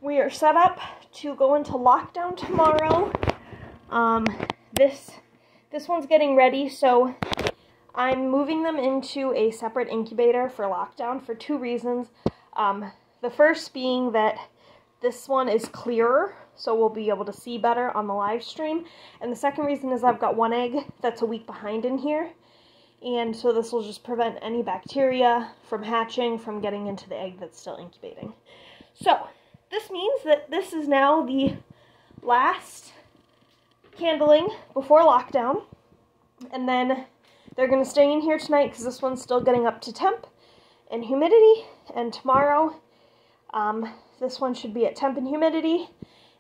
We are set up to go into lockdown tomorrow. This one's getting ready, so I'm moving them into a separate incubator for lockdown for two reasons. The first being that this one is clearer, so we'll be able to see better on the live stream. And the second reason is I've got one egg that's a week behind in here. And so this will just prevent any bacteria from hatching, from getting into the egg that's still incubating. So this means that this is now the last candling before lockdown. And then they're going to stay in here tonight because this one's still getting up to temp and humidity. And tomorrow, this one should be at temp and humidity,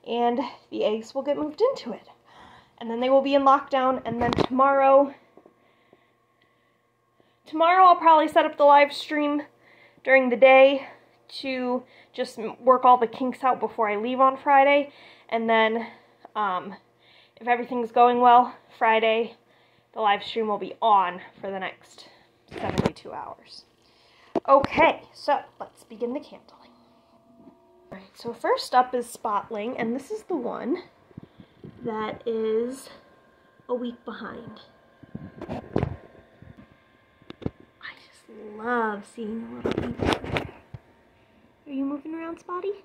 and the eggs will get moved into it. And then they will be in lockdown, and then tomorrow I'll probably set up the live stream during the day to just work all the kinks out before I leave on Friday. And then, if everything's going well, Friday, the live stream will be on for the next 72 hours. Okay, so let's begin the candling. Alright, so first up is Spotling, and this is the one that is a week behind. I just love seeing the little people. Are you moving around, Spotty?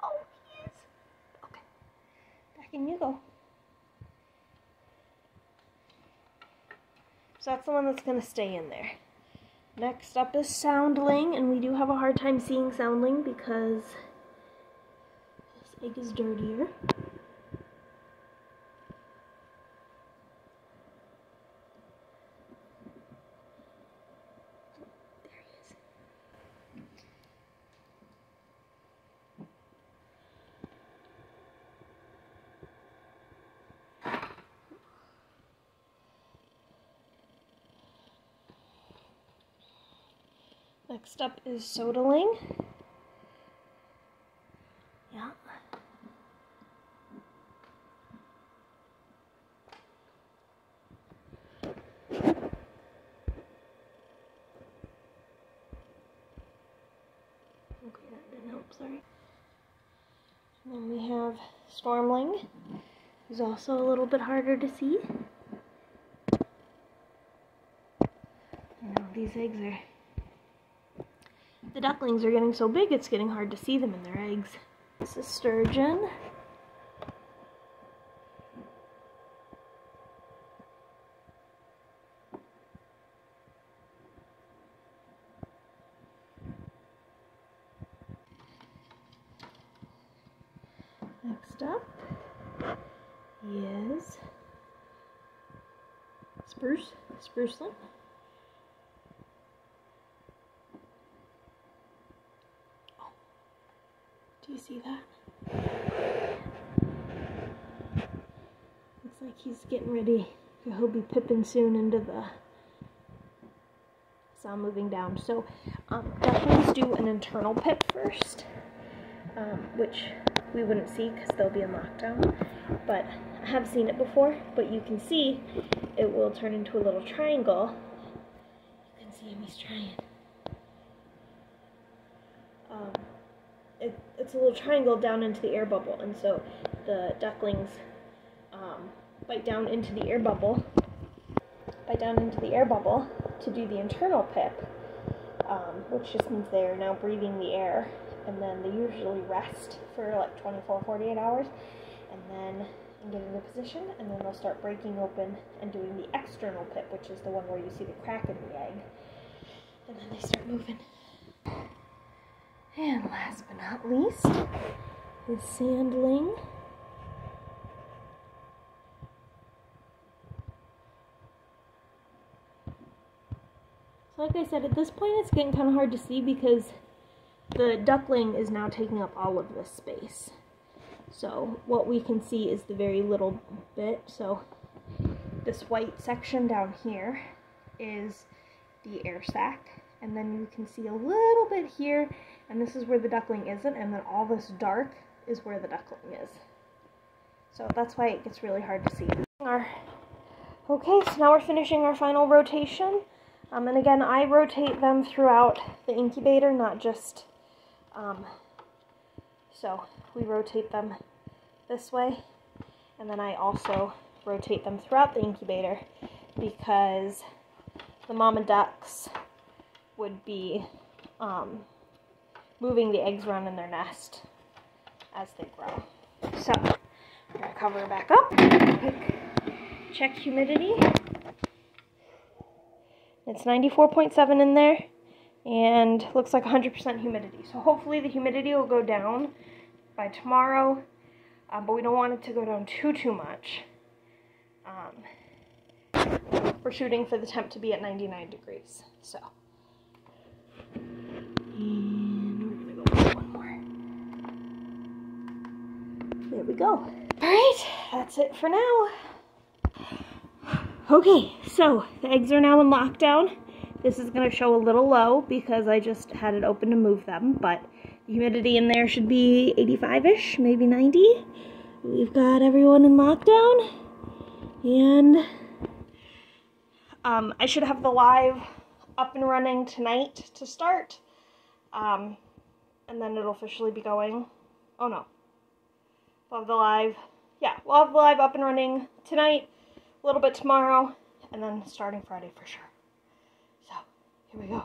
Oh, he is. Okay, back in you go. So that's the one that's going to stay in there. Next up is Soundling, and we do have a hard time seeing Soundling because this egg is dirtier. There he is. Next up is Sodaling. Yeah. Okay, that didn't help, sorry. And then we have Stormling, who's also a little bit harder to see. These eggs are... The ducklings are getting so big, it's getting hard to see them in their eggs. This is Sturgeon. Next up is Spruceling. Do you see that? Looks like he's getting ready. He'll be pipping soon into the... So I'm moving down. So, ducklings do an internal pip first, which we wouldn't see because they'll be in lockdown. But I have seen it before, but you can see it will turn into a little triangle. You can see him, he's trying. It's a little triangle down into the air bubble, and so the ducklings bite down into the air bubble to do the internal pip, which just means they are now breathing the air, and then they usually rest for like 24, 48 hours, and then get into position, and then they'll start breaking open and doing the external pip, which is the one where you see the crack in the egg, and then they start moving. And last but not least is Sandling. So like I said, at this point it's getting kind of hard to see because the duckling is now taking up all of this space. So what we can see is the very little bit. So this white section down here is the air sac. And then you can see a little bit here, and this is where the duckling isn't, and then all this dark is where the duckling is. So that's why it gets really hard to see. Okay, so now we're finishing our final rotation. And again, I rotate them throughout the incubator, not just So we rotate them this way, and then I also rotate them throughout the incubator because the mama ducks would be moving the eggs around in their nest as they grow. So I'm going to cover it back up. Quick check humidity. It's 94.7 in there, and looks like 100% humidity. So hopefully the humidity will go down by tomorrow, but we don't want it to go down too much. We're shooting for the temp to be at 99 degrees. So, and we're gonna go with one more. There we go. All right, that's it for now. Okay, so the eggs are now in lockdown. This is going to show a little low because I just had it open to move them, but the humidity in there should be 85-ish, maybe 90. We've got everyone in lockdown, and I should have the live up and running tonight to start, and then it'll officially be going. Oh no, we'll have the live, we'll have the live up and running tonight, a little bit tomorrow, and then starting Friday for sure. So, here we go.